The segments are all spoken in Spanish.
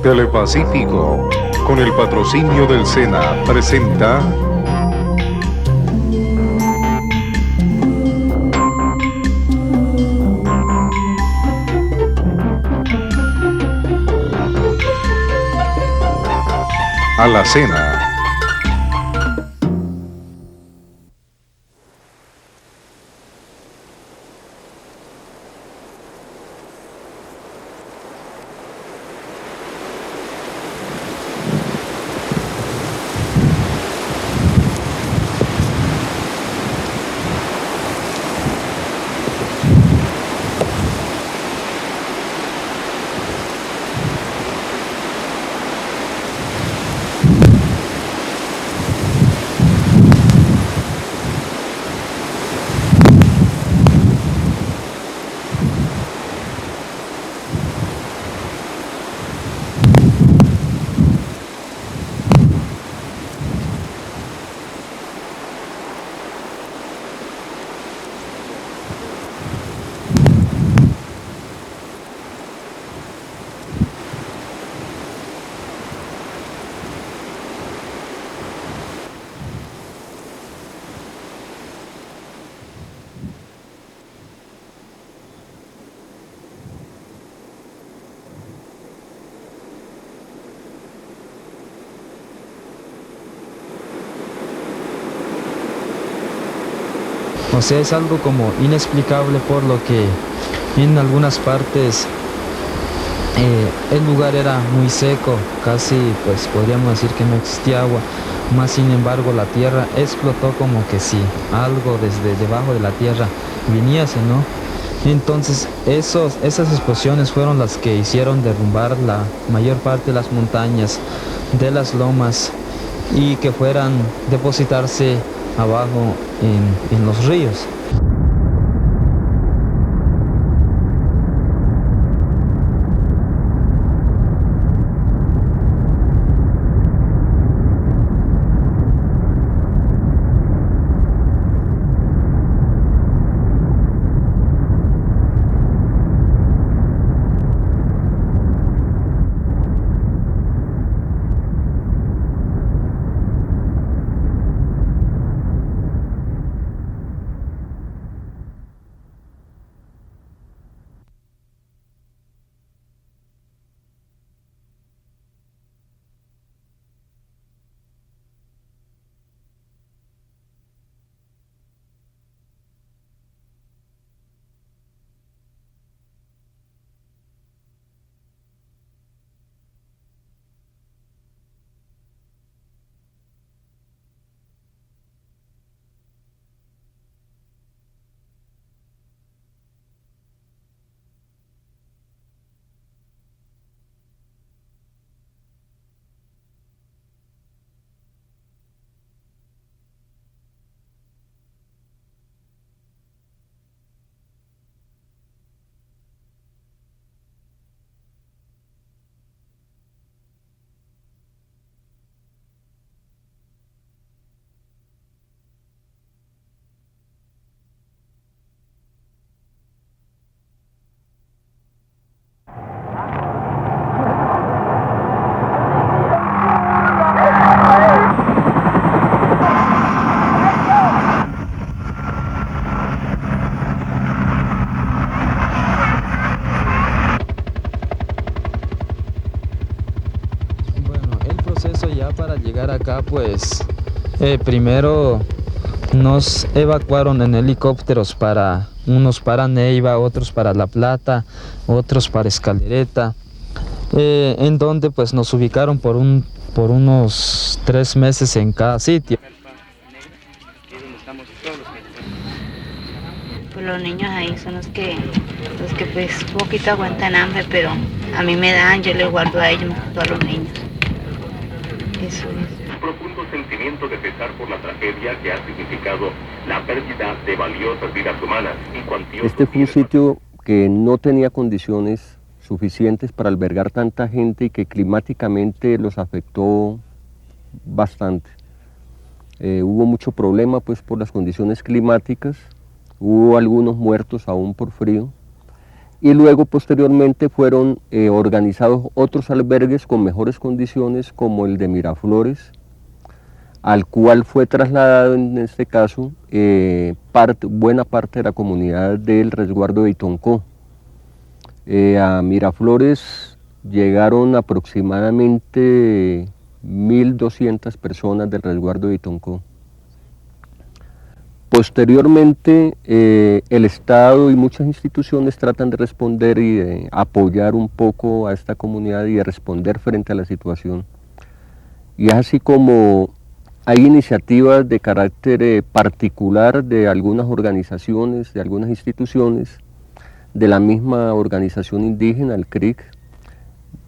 Telepacífico, con el patrocinio del SENA, presenta A la Cena. O sea, es algo como inexplicable, por lo que en algunas partes el lugar era muy seco, casi pues podríamos decir que no existía agua, más sin embargo la tierra explotó como que si algo desde debajo de la tierra viniese, ¿no? Entonces esas explosiones fueron las que hicieron derrumbar la mayor parte de las montañas, de las lomas, y que fueran depositarse abajo en los ríos. Bueno, el proceso ya para llegar acá, pues primero nos evacuaron en helicópteros, unos para Neiva, otros para La Plata, otros para Escalereta, en donde pues nos ubicaron por unos 3 meses en cada sitio. Pues los niños ahí son los que pues poquito aguantan hambre, pero a mí me dan, yo les guardo a ellos, a los niños. Eso es. Un profundo sentimiento de pesar por la tragedia que ha significado la pérdida de valiosas vidas humanas y cuantiosos. Este fue un sitio que no tenía condiciones suficientes para albergar tanta gente y que climáticamente los afectó bastante. Hubo mucho problema pues por las condiciones climáticas, hubo algunos muertos aún por frío y luego posteriormente fueron organizados otros albergues con mejores condiciones como el de Miraflores, al cual fue trasladado en este caso buena parte de la comunidad del resguardo de Itoncó. A Miraflores llegaron aproximadamente 1.200 personas del resguardo de Itoncó. Posteriormente, el Estado y muchas instituciones tratan de responder y de apoyar un poco a esta comunidad y de responder frente a la situación. Y es así como hay iniciativas de carácter particular de algunas organizaciones, de algunas instituciones, de la misma organización indígena, el CRIC,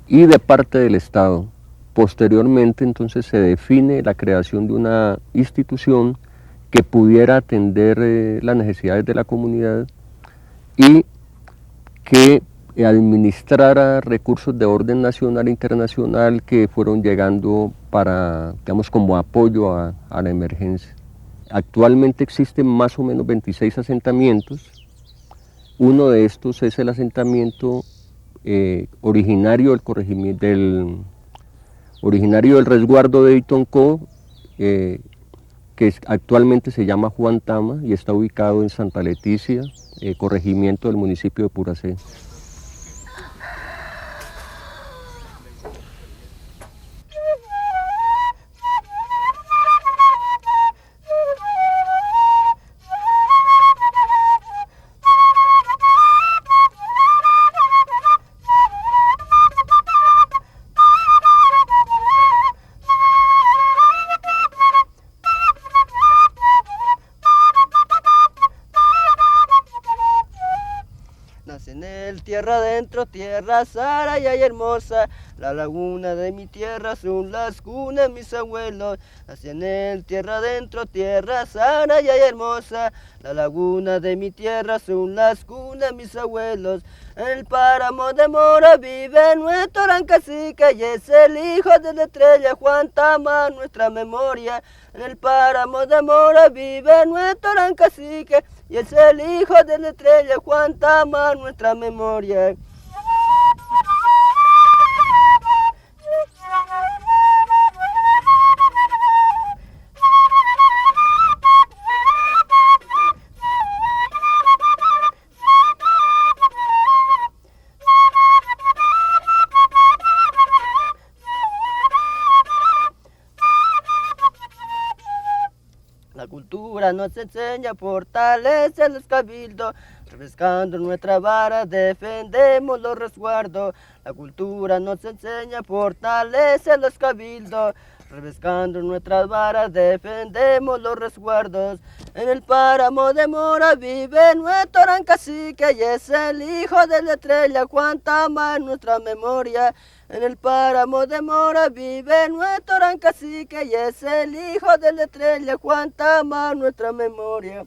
y de parte del Estado. Posteriormente, entonces, se define la creación de una institución que pudiera atender las necesidades de la comunidad y que administrara recursos de orden nacional e internacional que fueron llegando para, digamos, como apoyo a la emergencia. Actualmente existen más o menos 26 asentamientos. Uno de estos es el asentamiento originario del resguardo de Itoncó, que actualmente se llama Juan Tama y está ubicado en Santa Leticia, corregimiento del municipio de Puracé. Tierra adentro, tierra sana y hermosa, la laguna de mi tierra son las cunas de mis abuelos. Nací en el tierra adentro, tierra sana y hermosa, la laguna de mi tierra son las cunas de mis abuelos. En el páramo de Mora vive nuestro gran cacique y es el hijo de la estrella Juan Tama, nuestra memoria. En el páramo de Mora vive nuestro gran cacique y es el hijo de la estrella Juan Tama, nuestra memoria. La cultura nos enseña, fortalece los cabildos, refrescando nuestra vara, defendemos los resguardos. La cultura nos enseña, fortalece los cabildos, refrescando nuestras varas, defendemos los resguardos. En el páramo de Mora vive nuestro gran cacique y es el hijo de la estrella Juan Tama, nuestra memoria. En el páramo de Mora vive nuestro gran cacique y es el hijo de la estrella Juan Tama, nuestra memoria.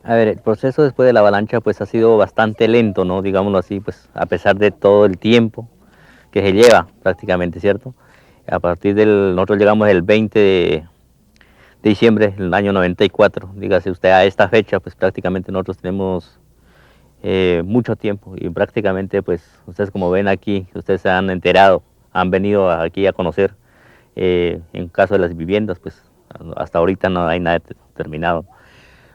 A ver, el proceso después de la avalancha pues ha sido bastante lento, ¿no? Digámoslo así, pues a pesar de todo el tiempo que se lleva prácticamente, ¿cierto? Nosotros llegamos el 20 de diciembre del año 94, dígase usted a esta fecha, pues prácticamente nosotros tenemos mucho tiempo y prácticamente pues ustedes como ven aquí, ustedes se han enterado, han venido aquí a conocer, en caso de las viviendas pues hasta ahorita no hay nada terminado.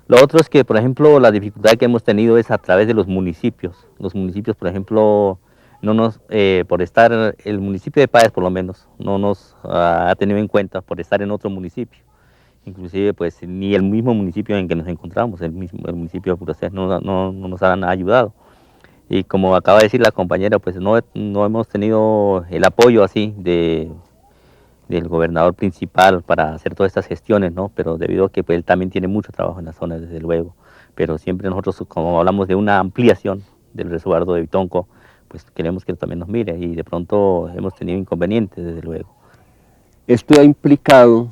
Lo otro es que, por ejemplo, la dificultad que hemos tenido es a través de los municipios. Los municipios, por ejemplo, por estar, el municipio de Páez por lo menos, no nos ha tenido en cuenta por estar en otro municipio. Inclusive, pues, ni el mismo municipio en que nos encontramos, el municipio de Puracé, no nos han ayudado. Y como acaba de decir la compañera, pues no hemos tenido el apoyo así del gobernador principal para hacer todas estas gestiones, ¿no? Pero debido a que pues, él también tiene mucho trabajo en la zona, desde luego. Pero siempre nosotros, como hablamos de una ampliación del resguardo de Itoncó, pues queremos que él también nos mire y de pronto hemos tenido inconvenientes, desde luego. Esto ha implicado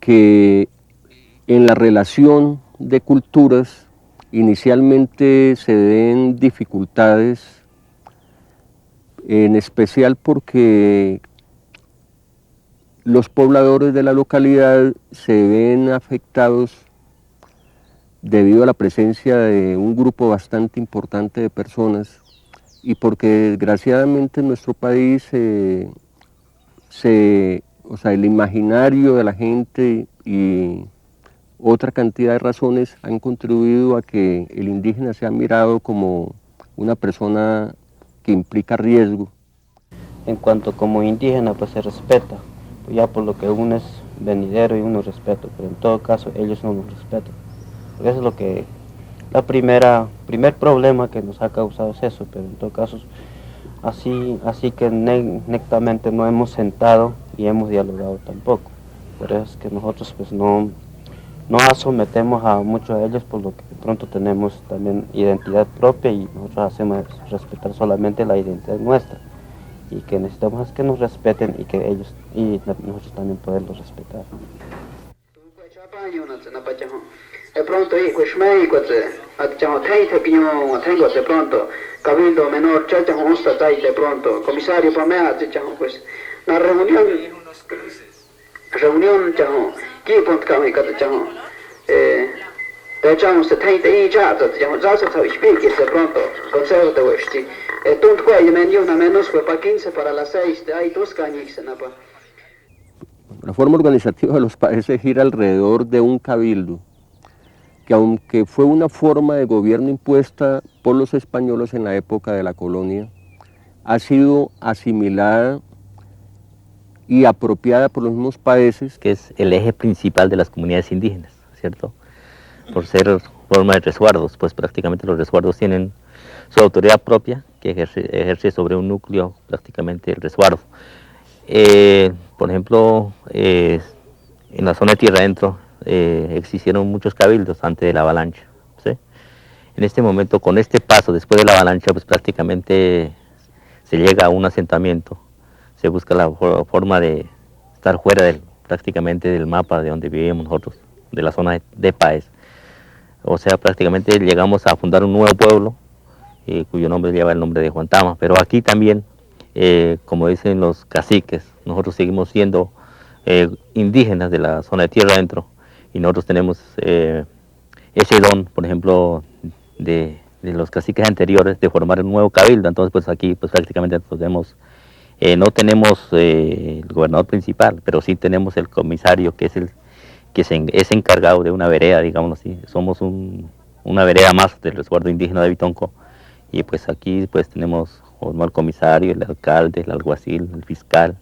que en la relación de culturas inicialmente se den dificultades, en especial porque los pobladores de la localidad se ven afectados debido a la presencia de un grupo bastante importante de personas y porque desgraciadamente en nuestro país el imaginario de la gente y otra cantidad de razones han contribuido a que el indígena sea mirado como una persona que implica riesgo. En cuanto como indígena, pues se respeta, ya por lo que uno es venidero y uno respeta, pero en todo caso ellos no nos respetan. Porque eso es lo que, primer problema que nos ha causado es eso, pero en todo caso, así que netamente no hemos sentado y hemos dialogado tampoco. Por eso es que nosotros pues no sometemos a muchos de ellos, por lo que de pronto tenemos también identidad propia y nosotros hacemos respetar solamente la identidad nuestra. Y que necesitamos es que nos respeten y que ellos y nosotros también poderlos respetar. De pronto cabildo menor de pronto comisario pues la reunión de pronto consejo de Westi menos fue para 15 para las 6 de ahí La forma organizativa de los países gira alrededor de un cabildo, que aunque fue una forma de gobierno impuesta por los españoles en la época de la colonia, ha sido asimilada y apropiada por los mismos países. Que es el eje principal de las comunidades indígenas, ¿cierto? Por ser forma de resguardos, pues prácticamente los resguardos tienen su autoridad propia, que ejerce sobre un núcleo prácticamente el resguardo. Por ejemplo, en la zona de tierra adentro existieron muchos cabildos antes de la avalancha, ¿sí? En este momento, con este paso después de la avalancha, pues prácticamente se llega a un asentamiento, se busca la forma de estar fuera prácticamente del mapa de donde vivimos nosotros, de la zona de Páez. O sea, prácticamente llegamos a fundar un nuevo pueblo, cuyo nombre lleva el nombre de Juantama, pero aquí también, como dicen los caciques, nosotros seguimos siendo indígenas de la zona de tierra adentro, y nosotros tenemos ese don, por ejemplo, de los caciques anteriores, de formar un nuevo cabildo. Entonces pues aquí pues prácticamente no tenemos el gobernador principal, pero sí tenemos el comisario, que es es encargado de una vereda, digamos así. Somos una vereda más del resguardo indígena de Bitonco, y pues aquí pues tenemos el comisario, el alcalde, el alguacil, el fiscal.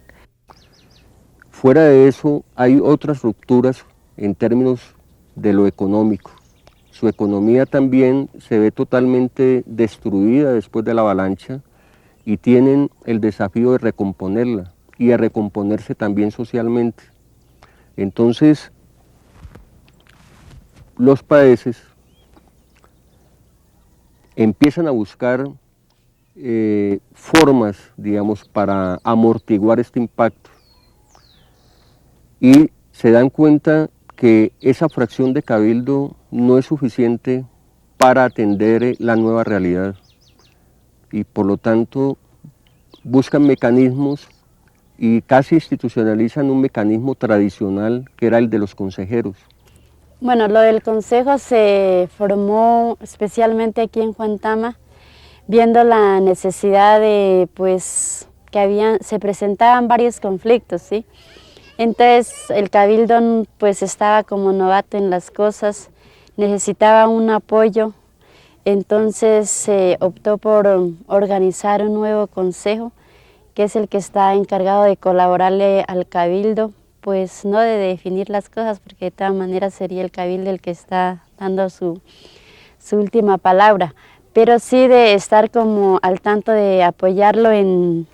Fuera de eso, hay otras rupturas en términos de lo económico. Su economía también se ve totalmente destruida después de la avalancha y tienen el desafío de recomponerla y de recomponerse también socialmente. Entonces, los países empiezan a buscar formas, digamos, para amortiguar este impacto, y se dan cuenta que esa fracción de cabildo no es suficiente para atender la nueva realidad, y por lo tanto buscan mecanismos y casi institucionalizan un mecanismo tradicional que era el de los consejeros. Bueno, lo del consejo se formó especialmente aquí en Juantama, viendo la necesidad de, pues, que se presentaban varios conflictos, ¿sí? Entonces el cabildo pues estaba como novato en las cosas, necesitaba un apoyo, entonces se optó por organizar un nuevo consejo, que es el que está encargado de colaborarle al cabildo, pues no de definir las cosas, porque de todas maneras sería el cabildo el que está dando su última palabra, pero sí de estar como al tanto de apoyarlo en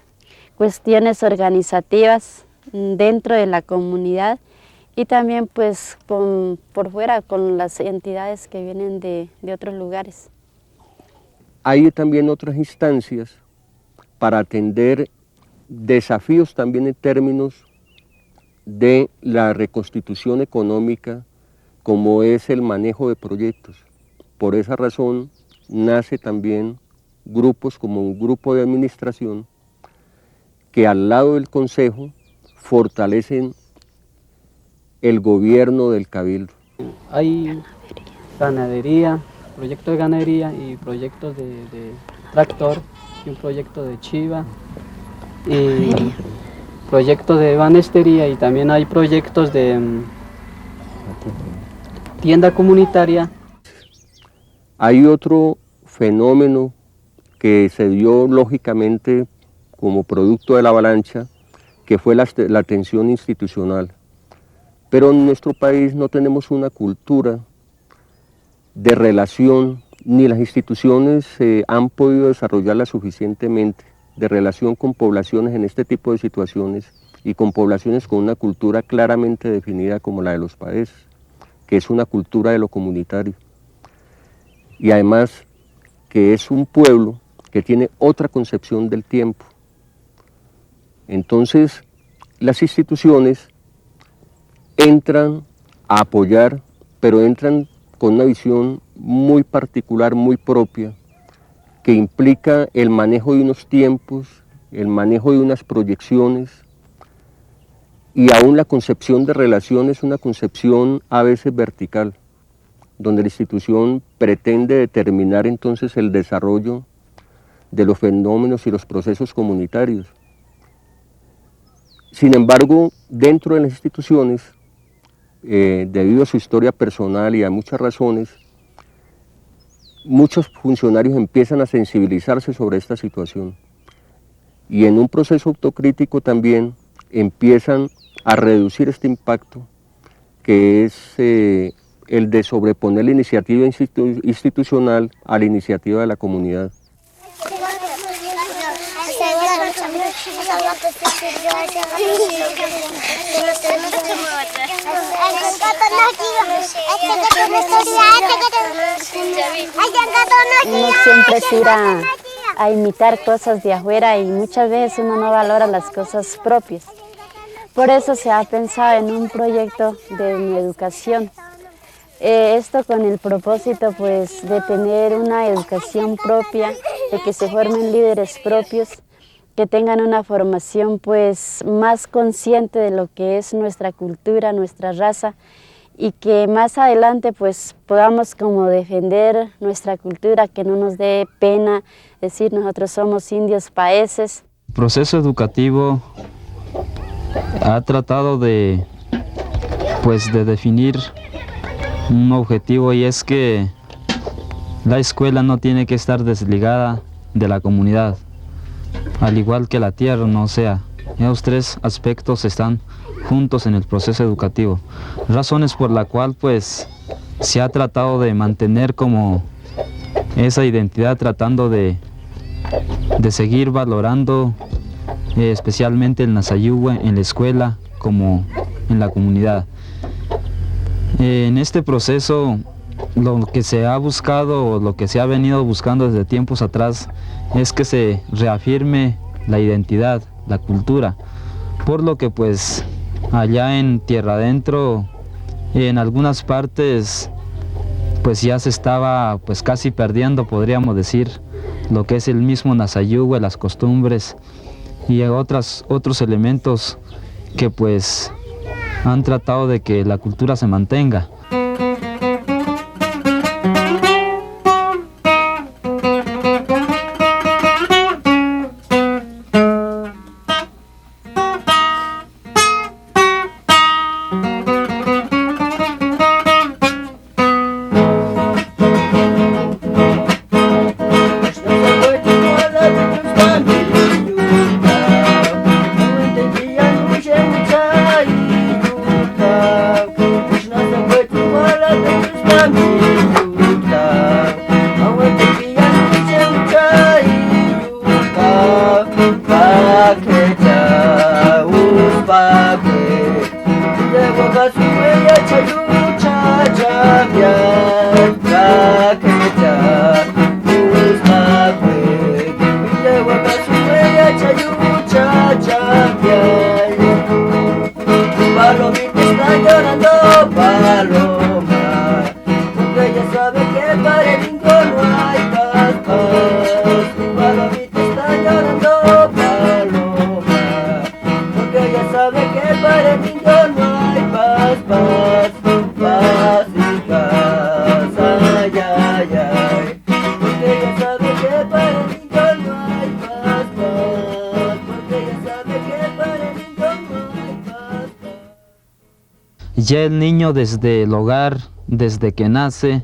cuestiones organizativas dentro de la comunidad y también pues por fuera con las entidades que vienen de otros lugares. Hay también otras instancias para atender desafíos también en términos de la reconstitución económica, como es el manejo de proyectos. por esa razón nace también grupos como un grupo de administración que al lado del Consejo fortalecen el gobierno del Cabildo. Hay ganadería, proyectos de ganadería y proyectos de tractor y un proyecto de chiva y proyectos de ebanistería y también hay proyectos de tienda comunitaria. Hay otro fenómeno que se dio lógicamente como producto de la avalancha, que fue la tensión institucional. Pero en nuestro país no tenemos una cultura de relación, ni las instituciones han podido desarrollarla suficientemente, de relación con poblaciones en este tipo de situaciones y con poblaciones con una cultura claramente definida como la de los países, que es una cultura de lo comunitario. Y además que es un pueblo que tiene otra concepción del tiempo. Entonces, las instituciones entran a apoyar, pero entran con una visión muy particular, muy propia, que implica el manejo de unos tiempos, el manejo de unas proyecciones, y aún la concepción de relación es una concepción a veces vertical, donde la institución pretende determinar entonces el desarrollo de los fenómenos y los procesos comunitarios. Sin embargo, dentro de las instituciones, debido a su historia personal y a muchas razones, muchos funcionarios empiezan a sensibilizarse sobre esta situación y en un proceso autocrítico también empiezan a reducir este impacto, que es el de sobreponer la iniciativa institucional a la iniciativa de la comunidad. Uno siempre es ir a imitar cosas de afuera y muchas veces uno no valora las cosas propias. Por eso se ha pensado en un proyecto de mi educación. Esto con el propósito pues, de tener una educación propia, de que se formen líderes propios, que tengan una formación pues, más consciente de lo que es nuestra cultura, nuestra raza, y que más adelante pues, podamos como defender nuestra cultura, que no nos dé pena decir nosotros somos indios paeses. El proceso educativo ha tratado de definir un objetivo, y es que la escuela no tiene que estar desligada de la comunidad, al igual que la tierra, no sea. Esos tres aspectos están juntos en el proceso educativo, razones por la cual pues se ha tratado de mantener como esa identidad, tratando de seguir valorando especialmente el Nasayugüe en la escuela como en la comunidad. En este proceso lo que se ha buscado o lo que se ha venido buscando desde tiempos atrás es que se reafirme la identidad, la cultura, por lo que pues allá en tierra adentro, en algunas partes pues ya se estaba pues casi perdiendo, podríamos decir, lo que es el mismo Nasayugüe, las costumbres y otros elementos que pues han tratado de que la cultura se mantenga. Palomita está llorando, paloma, porque ella sabe que para para el niño no hay paz, paz, paz y paz, ay, ay, ay. Porque ya sabe que para el niño no hay paz, paz, porque ya sabe que para el niño no hay paz, paz. Ya el niño desde el hogar, desde que nace,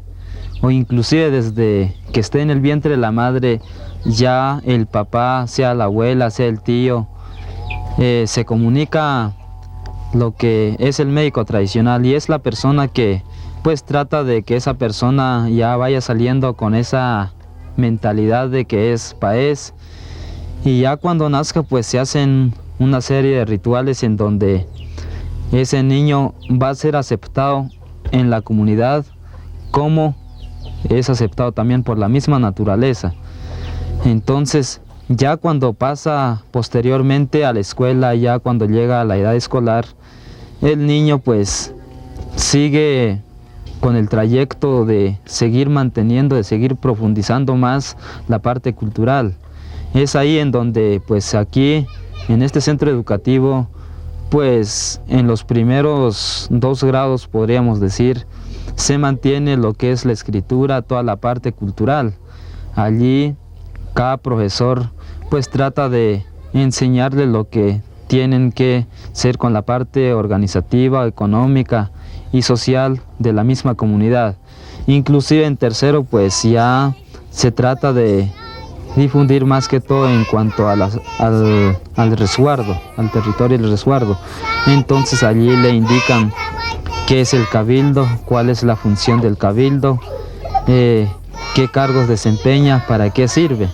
o inclusive desde que esté en el vientre de la madre, ya el papá, sea la abuela, sea el tío, se comunica lo que es el médico tradicional, y es la persona que pues trata de que esa persona ya vaya saliendo con esa mentalidad de que es paez, y ya cuando nazca pues se hacen una serie de rituales en donde ese niño va a ser aceptado en la comunidad como es aceptado también por la misma naturaleza. Entonces, ya cuando pasa posteriormente a la escuela, ya cuando llega a la edad escolar, el niño pues sigue con el trayecto de seguir manteniendo, de seguir profundizando más la parte cultural. Es ahí en donde pues aquí, en este centro educativo, pues en los primeros 2 grados podríamos decir, se mantiene lo que es la escritura, toda la parte cultural. Allí cada profesor pues trata de enseñarle lo que tienen que ser con la parte organizativa, económica y social de la misma comunidad. Inclusive en tercero pues ya se trata de difundir más que todo en cuanto a al resguardo, al territorio del resguardo. Entonces allí le indican qué es el cabildo, cuál es la función del cabildo, qué cargos desempeña, para qué sirve.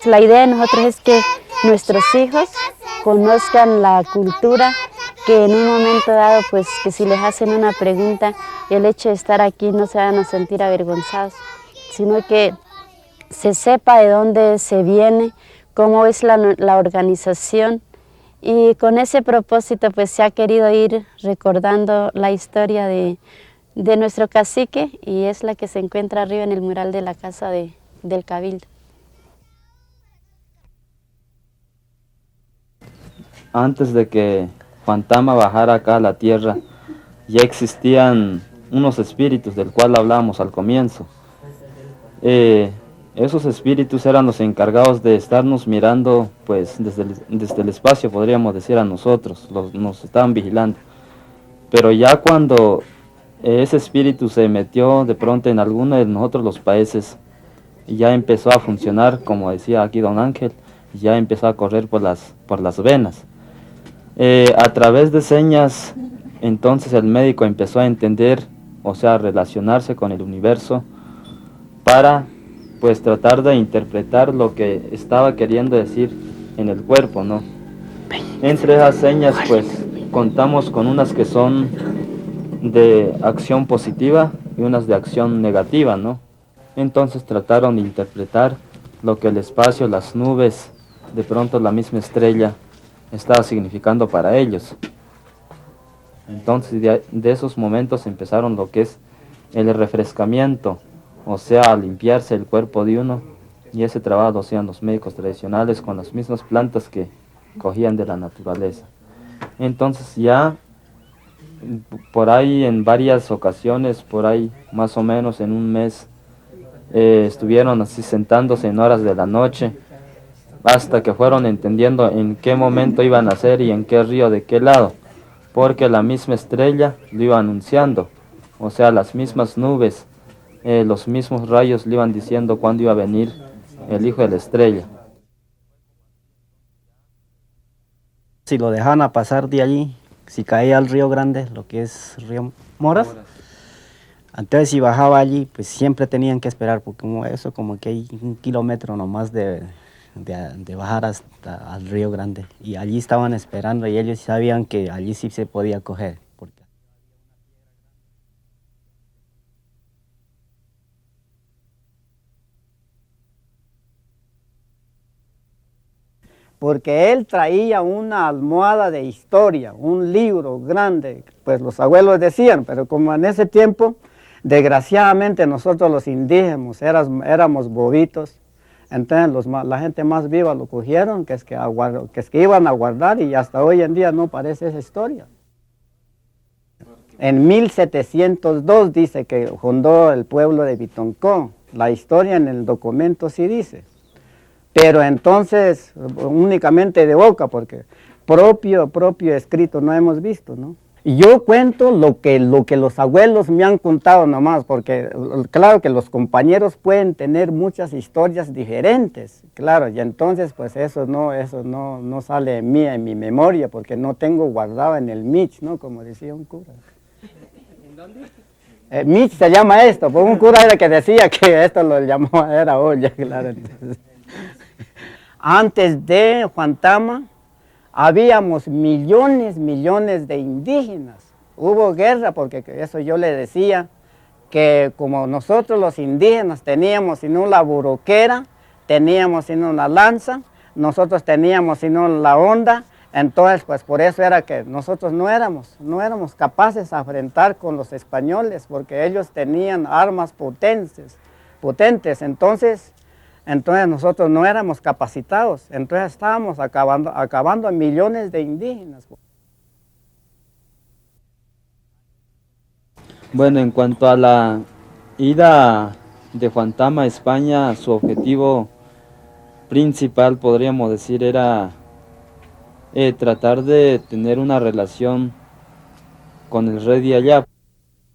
La idea de nosotros es que nuestros hijos conozcan la cultura, que en un momento dado, pues que si les hacen una pregunta, el hecho de estar aquí no se van a sentir avergonzados, sino que se sepa de dónde se viene, cómo es la organización, y con ese propósito pues se ha querido ir recordando la historia de nuestro cacique, y es la que se encuentra arriba en el mural de la casa del Cabildo. Antes de que Juan Tama bajara acá a la tierra, ya existían unos espíritus del cual hablábamos al comienzo. Esos espíritus eran los encargados de estarnos mirando pues desde el espacio, podríamos decir, a nosotros, nos estaban vigilando. Pero ya cuando ese espíritu se metió de pronto en alguno de nosotros los países, ya empezó a funcionar, como decía aquí don Ángel, ya empezó a correr por las venas. A través de señas, entonces el médico empezó a entender, o sea, a relacionarse con el universo para pues tratar de interpretar lo que estaba queriendo decir en el cuerpo, ¿no? Entre esas señas pues contamos con unas que son de acción positiva y unas de acción negativa, ¿no? Entonces trataron de interpretar lo que el espacio, las nubes, de pronto la misma estrella estaba significando para ellos. Entonces de esos momentos empezaron lo que es el refrescamiento, o sea, a limpiarse el cuerpo de uno, y ese trabajo lo hacían los médicos tradicionales con las mismas plantas que cogían de la naturaleza. Entonces ya por ahí en varias ocasiones, por ahí más o menos en un mes, estuvieron así sentándose en horas de la noche, hasta que fueron entendiendo en qué momento iban a hacer y en qué río, de qué lado, porque la misma estrella lo iba anunciando, o sea, las mismas nubes, los mismos rayos le iban diciendo cuándo iba a venir el hijo de la estrella. Si lo dejaban a pasar de allí, si caía al río Grande, lo que es río Moras, entonces si bajaba allí, pues siempre tenían que esperar, porque como que hay 1 kilómetro nomás de bajar hasta al río Grande, y allí estaban esperando, y ellos sabían que allí sí se podía coger. porque él traía una almohada de historia, un libro grande, pues los abuelos decían, pero como en ese tiempo, desgraciadamente nosotros los indígenas éramos bobitos, entonces la gente más viva lo cogieron, que es que iban a guardar, y hasta hoy en día no parece esa historia. En 1702 dice que fundó el pueblo de Bitoncó, la historia en el documento sí dice, pero entonces únicamente de boca, porque propio escrito no hemos visto, ¿no? Y yo cuento lo que los abuelos me han contado nomás, porque claro que los compañeros pueden tener muchas historias diferentes, claro, y entonces pues eso no sale en mí, en mi memoria, porque no tengo guardado en el Mich, ¿no? Como decía un cura. ¿En dónde? Mich se llama esto, pues un cura era que decía que esto lo llamó, era olla, claro. Entonces. Antes de Juan Tama, habíamos millones de indígenas. Hubo guerra, porque eso yo le decía, que como nosotros los indígenas teníamos sino la buroquera, teníamos sino la lanza, nosotros teníamos sino la honda, entonces pues por eso era que nosotros no éramos capaces de enfrentar con los españoles, porque ellos tenían armas potentes, entonces nosotros no éramos capacitados, entonces estábamos acabando a millones de indígenas. Bueno, en cuanto a la ida de Juan Tama a España, su objetivo principal, podríamos decir, era tratar de tener una relación con el rey de allá.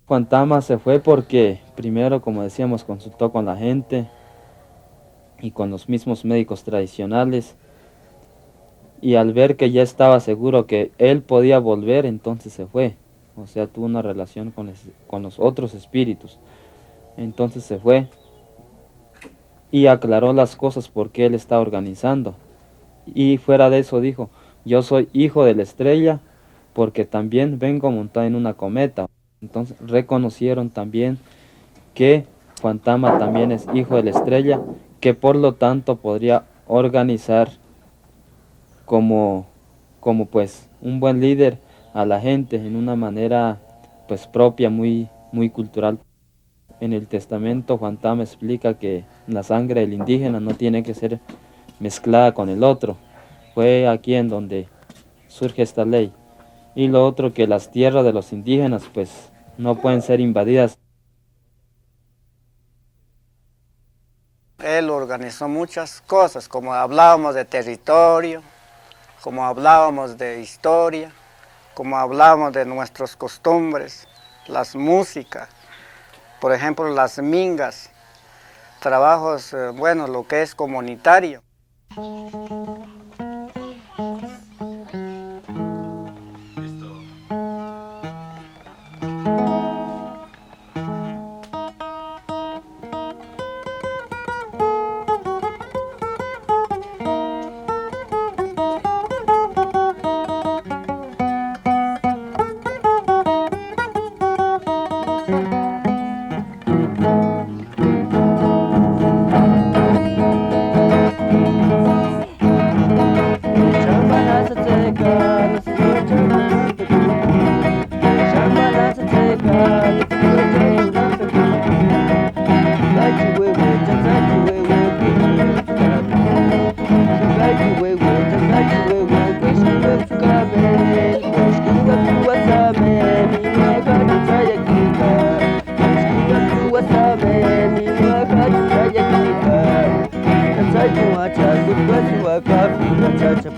Juan Tama se fue porque primero, como decíamos, consultó con la gente y con los mismos médicos tradicionales, y al ver que ya estaba seguro que él podía volver, entonces se fue. O sea, tuvo una relación con los otros espíritus. Entonces se fue y aclaró las cosas porque él está organizando. Y fuera de eso dijo: yo soy hijo de la estrella porque también vengo montado en una cometa. Entonces reconocieron también que Juan Tama también es hijo de la estrella, que por lo tanto podría organizar como pues un buen líder a la gente en una manera pues propia, muy cultural. En el testamento Juan Tama explica que la sangre del indígena no tiene que ser mezclada con el otro. Fue aquí en donde surge esta ley. Y lo otro, que las tierras de los indígenas pues no pueden ser invadidas. Él organizó muchas cosas, como hablábamos de territorio, como hablábamos de historia, como hablábamos de nuestras costumbres, las músicas, por ejemplo las mingas, trabajos, bueno, lo que es comunitario. Chacha